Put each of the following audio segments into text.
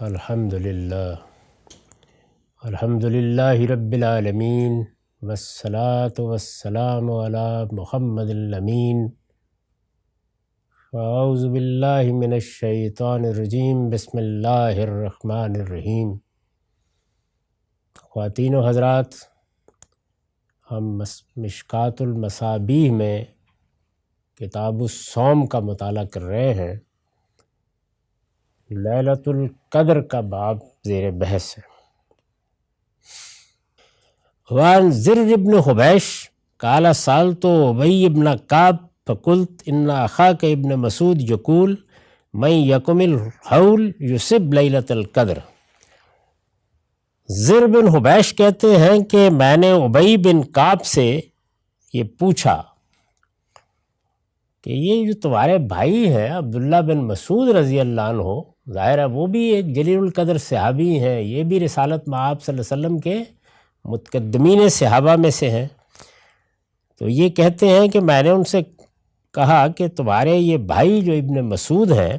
الحمدللہ رب العالمین والصلاة والسلام علی محمد الامین۔ اعوذ باللہ من الشیطان الرجیم، بسم اللہ الرحمن الرحیم۔ خواتین و حضرات، ہم مشکوٰۃ المصابیح میں کتاب الصوم کا مطالعہ کر رہے ہیں۔ لیلۃ القدر کا باب زیر بحث ہے۔ وعن زر بن حبیش قال سألت ابی بن کعب فقلت ان اخاک ابن مسعود یقول من یقم الحول یصب لیلۃ القدر۔ زر بن حبیش کہتے ہیں کہ میں نے ابی بن کعب سے یہ پوچھا کہ یہ جو تمہارے بھائی ہیں عبداللہ بن مسعود رضی اللہ عنہ، ظاہر ہے وہ بھی ایک جلیل القدر صحابی ہیں، یہ بھی رسالت مآب صلی اللہ علیہ وسلم کے متقدمین صحابہ میں سے ہیں، تو یہ کہتے ہیں کہ میں نے ان سے کہا کہ تمہارے یہ بھائی جو ابن مسعود ہیں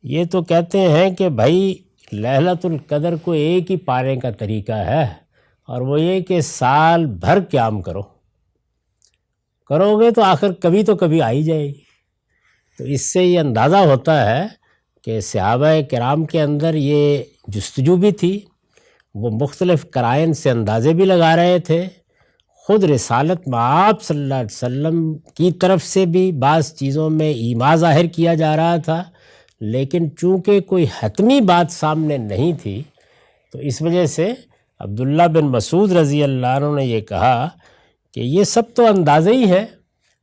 یہ تو کہتے ہیں کہ بھائی لیلۃ القدر کو ایک ہی پانے کا طریقہ ہے، اور وہ یہ کہ سال بھر قیام کرو گے تو آخر کبھی تو کبھی آ ہی جائے گی۔ تو اس سے یہ اندازہ ہوتا ہے کہ صحابہ کرام کے اندر یہ جستجو بھی تھی، وہ مختلف قرائن سے اندازے بھی لگا رہے تھے، خود رسالت مآب صلی اللہ علیہ وسلم کی طرف سے بھی بعض چیزوں میں ایما ظاہر کیا جا رہا تھا، لیکن چونکہ کوئی حتمی بات سامنے نہیں تھی تو اس وجہ سے عبداللہ بن مسعود رضی اللہ عنہ نے یہ کہا کہ یہ سب تو اندازے ہی ہے،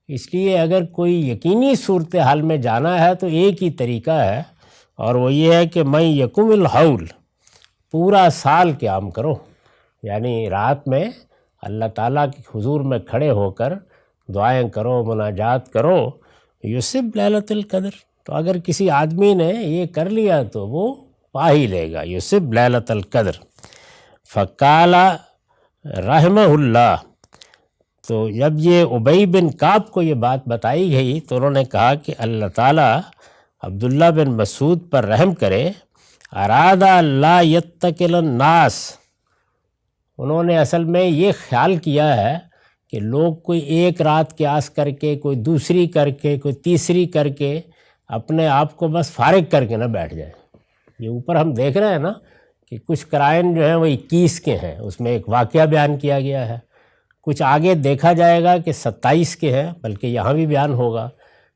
اس لیے اگر کوئی یقینی صورتحال میں جانا ہے تو ایک ہی طریقہ ہے، اور وہ یہ ہے کہ من یقم الحول، پورا سال قیام کرو، یعنی رات میں اللہ تعالیٰ کے حضور میں کھڑے ہو کر دعائیں کرو، مناجات کرو، یصب لیلۃ القدر۔ تو اگر کسی آدمی نے یہ کر لیا تو وہ پا ہی لے گا، یصب لیلۃ القدر۔ فقال رحمہ اللہ، تو جب یہ ابی بن کعب کو یہ بات بتائی گئی تو انہوں نے کہا کہ اللہ تعالیٰ عبداللہ بن مسعود پر رحم کرے، اراد اللہ یتکل الناس، انہوں نے اصل میں یہ خیال کیا ہے کہ لوگ کوئی ایک رات قیاس کر کے، کوئی دوسری کر کے، کوئی تیسری کر کے اپنے آپ کو بس فارغ کر کے نہ بیٹھ جائے۔ یہ اوپر ہم دیکھ رہے ہیں نا کہ کچھ قرائن جو ہیں وہ 21 کے ہیں، اس میں ایک واقعہ بیان کیا گیا ہے، کچھ آگے دیکھا جائے گا کہ 27 کے ہیں، بلکہ یہاں بھی بیان ہوگا۔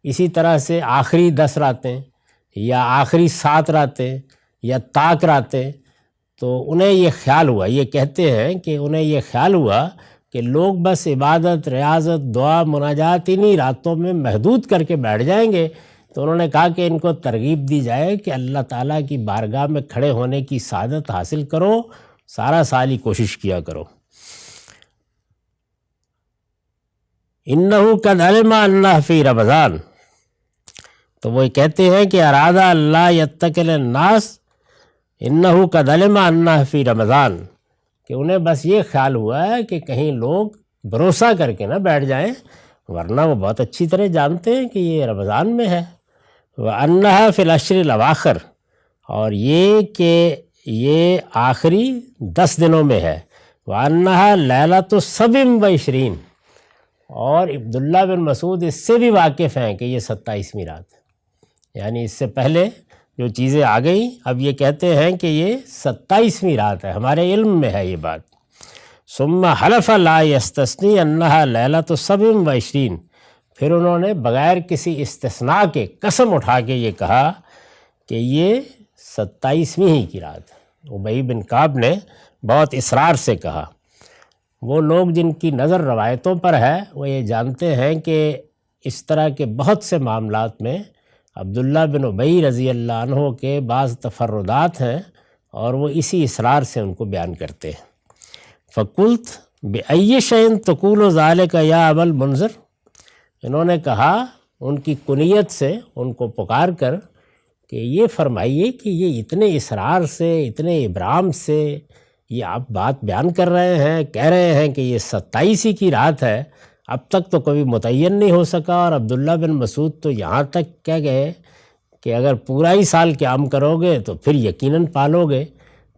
اسی طرح سے آخری 10 راتیں یا آخری 7 راتیں یا طاق راتیں، تو انہیں یہ خیال ہوا، یہ کہتے ہیں کہ انہیں یہ خیال ہوا کہ لوگ بس عبادت، ریاضت، دعا، مناجات انہی راتوں میں محدود کر کے بیٹھ جائیں گے، تو انہوں نے کہا کہ ان کو ترغیب دی جائے کہ اللہ تعالیٰ کی بارگاہ میں کھڑے ہونے کی سعادت حاصل کرو، سارا سال ہی کوشش کیا کرو۔ انہو قد علم انہ فی رمضان، تو وہ کہتے ہیں کہ ارادہ اللہ یتکل الناس انہو قد علم انہ فی رمضان، کہ انہیں بس یہ خیال ہوا ہے کہ کہیں لوگ بھروسہ کر کے نہ بیٹھ جائیں، ورنہ وہ بہت اچھی طرح جانتے ہیں کہ یہ رمضان میں ہے۔ وَأَنَّهَا فِي الْعَشْرِ الْأَوَاخِرِ، اور یہ کہ یہ آخری 10 دنوں میں ہے۔ وَأَنَّهَا لَيْلَةُ 27، اور عبداللہ بن مسعود اس سے بھی واقف ہیں کہ یہ 27ویں رات ہے، یعنی اس سے پہلے جو چیزیں آ گئیں اب یہ کہتے ہیں کہ یہ 27ویں رات ہے، ہمارے علم میں ہے یہ بات۔ ثم حلف لا یستثنی انہا لیلۃ 27، پھر انہوں نے بغیر کسی استثناء کے قسم اٹھا کے یہ کہا کہ یہ 27ویں ہی کی رات ہے۔ ابی بن کعب نے بہت اصرار سے کہا۔ وہ لوگ جن کی نظر روایتوں پر ہے وہ یہ جانتے ہیں کہ اس طرح کے بہت سے معاملات میں عبداللہ بن ابی رضی اللہ عنہ کے بعض تفردات ہیں، اور وہ اسی اصرار سے ان کو بیان کرتے ہیں۔ فقلت بأی شیء تقول ذلک یا ابا المنذر، انہوں نے کہا ان کی کنیت سے ان کو پکار کر کہ یہ فرمائیے کہ یہ اتنے اصرار سے، اتنے ابرام سے یہ آپ بات بیان کر رہے ہیں، کہہ رہے ہیں کہ یہ 27 کی رات ہے، اب تک تو کبھی متعین نہیں ہو سکا، اور عبداللہ بن مسعود تو یہاں تک کہہ گئے کہ اگر پورا ہی سال قیام کرو گے تو پھر یقیناً پالو گے،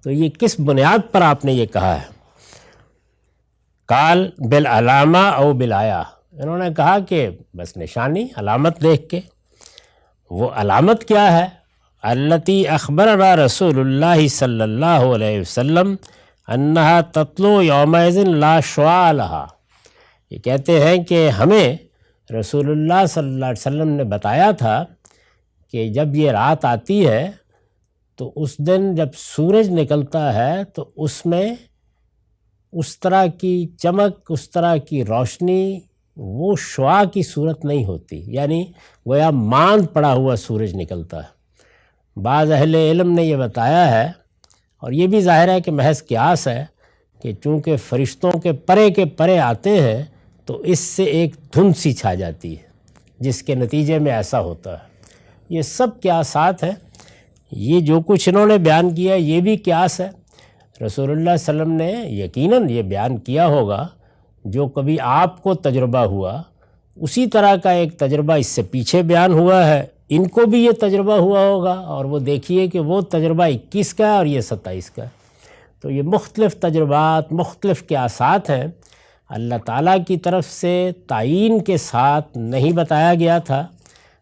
تو یہ کس بنیاد پر آپ نے یہ کہا ہے؟ قال بالعلامہ او بالآیا، انہوں نے کہا کہ بس نشانی، علامت دیکھ کے۔ وہ علامت کیا ہے؟ التی اخبرنا رسول اللہ صلی اللہ علیہ وسلم انہا تطلع یومئذ لا شعاع لہا، یہ کہتے ہیں کہ ہمیں رسول اللہ صلی اللہ علیہ وسلم نے بتایا تھا کہ جب یہ رات آتی ہے تو اس دن جب سورج نکلتا ہے تو اس میں اس طرح کی چمک، اس طرح کی روشنی، وہ شعاع کی صورت نہیں ہوتی، یعنی گویا ماند پڑا ہوا سورج نکلتا ہے۔ بعض اہل علم نے یہ بتایا ہے، اور یہ بھی ظاہر ہے کہ محض قیاس ہے، کہ چونکہ فرشتوں کے پرے آتے ہیں تو اس سے ایک دھند سی چھا جاتی ہے، جس کے نتیجے میں ایسا ہوتا ہے۔ یہ سب قیاسات ہیں، یہ جو کچھ انہوں نے بیان کیا یہ بھی قیاس ہے۔ رسول اللہ صلی اللہ علیہ وسلم نے یقیناً یہ بیان کیا ہوگا، جو کبھی آپ کو تجربہ ہوا اسی طرح کا ایک تجربہ اس سے پیچھے بیان ہوا ہے، ان کو بھی یہ تجربہ ہوا ہوگا، اور وہ دیکھیے کہ وہ تجربہ 21 کا ہے اور یہ 27 کا ہے۔ تو یہ مختلف تجربات، مختلف قیاسات ہیں، اللہ تعالیٰ کی طرف سے تعین کے ساتھ نہیں بتایا گیا تھا۔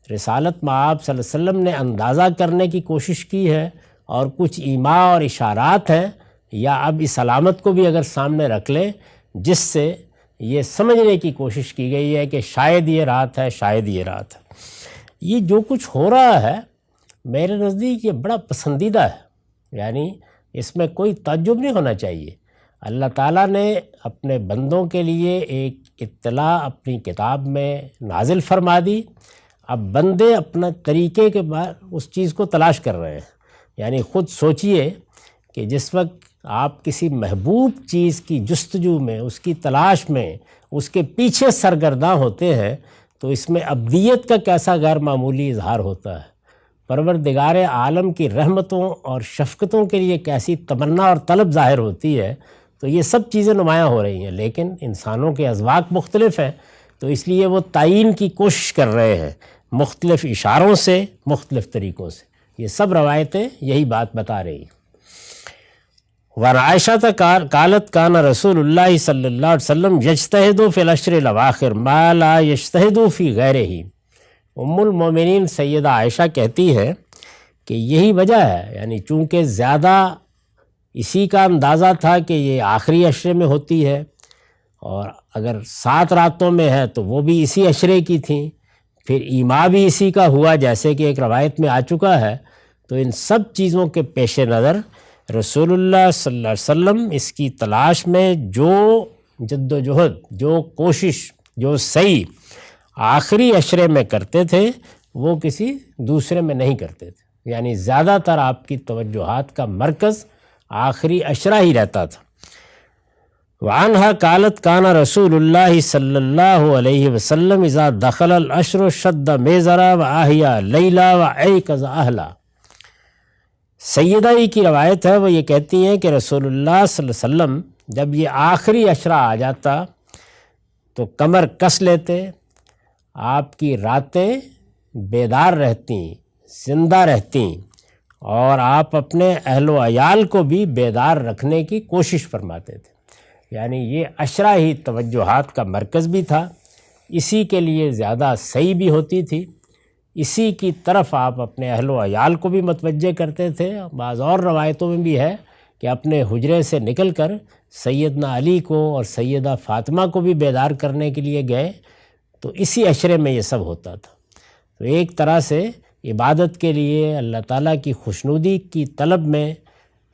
رسالت مآب صلی اللہ علیہ وسلم نے اندازہ کرنے کی کوشش کی ہے، اور کچھ ایما اور اشارات ہیں، یا اب اس علامت کو بھی اگر سامنے رکھ لیں جس سے یہ سمجھنے کی کوشش کی گئی ہے کہ شاید یہ رات ہے، شاید یہ رات ہے۔ یہ جو کچھ ہو رہا ہے میرے نزدیک یہ بڑا پسندیدہ ہے، یعنی اس میں کوئی تعجب نہیں ہونا چاہیے۔ اللہ تعالیٰ نے اپنے بندوں کے لیے ایک اطلاع اپنی کتاب میں نازل فرما دی، اب بندے اپنا طریقے کے بعد اس چیز کو تلاش کر رہے ہیں۔ یعنی خود سوچئے کہ جس وقت آپ کسی محبوب چیز کی جستجو میں، اس کی تلاش میں، اس کے پیچھے سرگرداں ہوتے ہیں، تو اس میں ابدیت کا کیسا غیر معمولی اظہار ہوتا ہے، پروردگار عالم کی رحمتوں اور شفقتوں کے لیے کیسی تمنا اور طلب ظاہر ہوتی ہے۔ تو یہ سب چیزیں نمایاں ہو رہی ہیں، لیکن انسانوں کے اذواق مختلف ہیں، تو اس لیے وہ تعین کی کوشش کر رہے ہیں مختلف اشاروں سے، مختلف طریقوں سے۔ یہ سب روایتیں یہی بات بتا رہی ہیں۔ وعن عائشہ قالت کان رسول اللہ صلی اللہ علیہ وسلم یجتہد فی العشر الاواخر ما لا یجتہد فی غیرہ۔ ام المومنین سیدہ عائشہ کہتی ہے کہ یہی وجہ ہے، یعنی چونکہ زیادہ اسی کا اندازہ تھا کہ یہ آخری عشرے میں ہوتی ہے، اور اگر 7 راتوں میں ہے تو وہ بھی اسی عشرے کی تھیں، پھر ایما بھی اسی کا ہوا جیسے کہ ایک روایت میں آ چکا ہے، تو ان سب چیزوں کے پیش نظر رسول اللہ صلی اللہ علیہ وسلم اس کی تلاش میں جو جد و جہد، جو کوشش، جو سعی آخری عشرے میں کرتے تھے وہ کسی دوسرے میں نہیں کرتے تھے، یعنی زیادہ تر آپ کی توجہات کا مرکز آخری عشرہ ہی رہتا تھا۔ وعنہا قالت کان رسول اللہ صلی اللہ علیہ وسلم اذا دخل العشر شد میزرا واحیا لیلا وایقظ اہلا۔ سیدہ ہی کی روایت ہے، وہ یہ کہتی ہیں کہ رسول اللہ صلی اللہ علیہ وسلم جب یہ آخری عشرہ آ جاتا تو کمر کس لیتے، آپ کی راتیں بیدار رہتیں، زندہ رہتیں، اور آپ اپنے اہل و عیال کو بھی بیدار رکھنے کی کوشش فرماتے تھے۔ یعنی یہ عشرہ ہی توجہات کا مرکز بھی تھا، اسی کے لیے زیادہ صحیح بھی ہوتی تھی، اسی کی طرف آپ اپنے اہل و عیال کو بھی متوجہ کرتے تھے۔ بعض اور روایتوں میں بھی ہے کہ اپنے حجرے سے نکل کر سیدنا علی کو اور سیدہ فاطمہ کو بھی بیدار کرنے کے لیے گئے، تو اسی عشرے میں یہ سب ہوتا تھا۔ تو ایک طرح سے عبادت کے لیے اللہ تعالیٰ کی خوشنودی کی طلب میں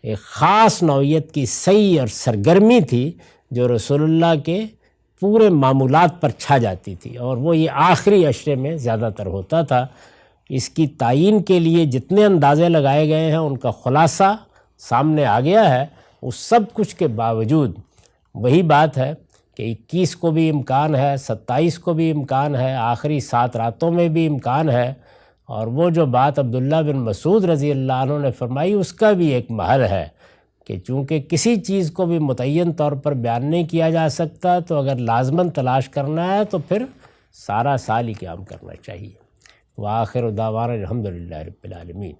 ایک خاص نوعیت کی سعی اور سرگرمی تھی جو رسول اللہ کے پورے معمولات پر چھا جاتی تھی، اور وہ یہ آخری عشرے میں زیادہ تر ہوتا تھا۔ اس کی تعین کے لیے جتنے اندازے لگائے گئے ہیں ان کا خلاصہ سامنے آ گیا ہے۔ اس سب کچھ کے باوجود وہی بات ہے کہ 21 کو بھی امکان ہے، 27 کو بھی امکان ہے، آخری 7 راتوں میں بھی امکان ہے، اور وہ جو بات عبداللہ بن مسعود رضی اللہ عنہ نے فرمائی اس کا بھی ایک محل ہے کہ چونکہ کسی چیز کو بھی متعین طور پر بیان نہیں کیا جا سکتا، تو اگر لازماً تلاش کرنا ہے تو پھر سارا سال ہی قیام کرنا چاہیے۔ وآخر دعوانا الحمدللہ رب العالمین.